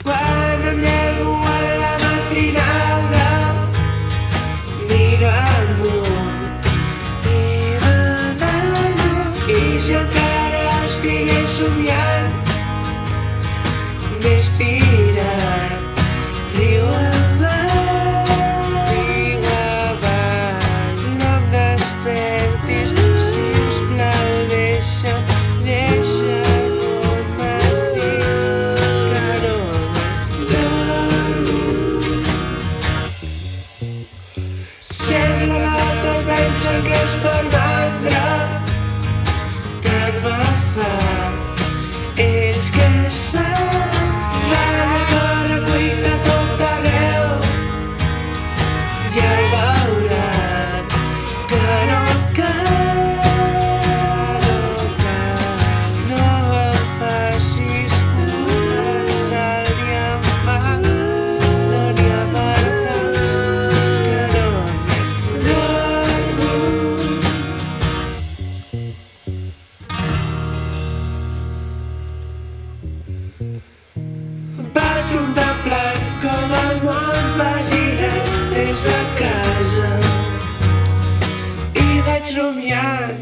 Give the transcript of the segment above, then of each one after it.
Quan em llevo a la matinada, miro amunt i badallo. I si encara estigués somiant, m'estirat, riu avall, no em despertis, sisplau, deixa'm un matí que no m'adormo. Sembla que tots pensen que és per mandra, tant me fa. Ells que saben van a córrer cuita a tot arreu, ja ho veuran que no cal, no em facis començar ni en va, no n'hi ha part que no m'adormo. Vaig contemplant com el món va girant des de casa i vaig rumiant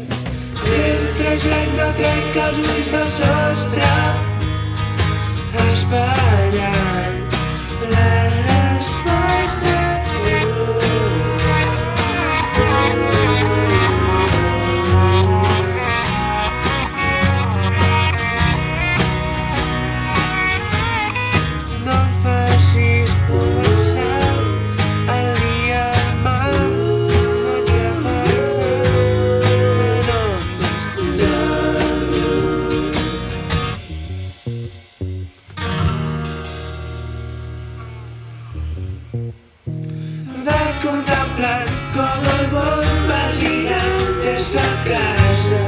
mentre l'any no trenca els ulls del sostre, esperant la resposta. No em facis començar el dia mal, no n'hi ha part que no m'adormo. Vaig contemplant com el món va girant des de casa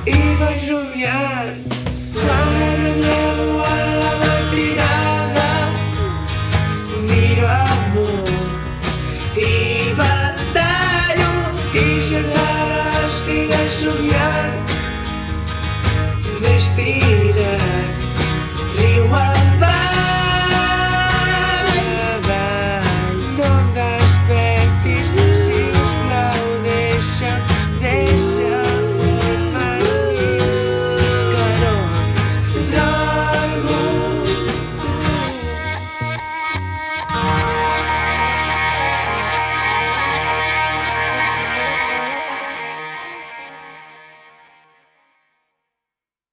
i vaig rumiant quan em llevo a la matinada, miro amunt i batallo. I si encara estigués somiant, m'estira,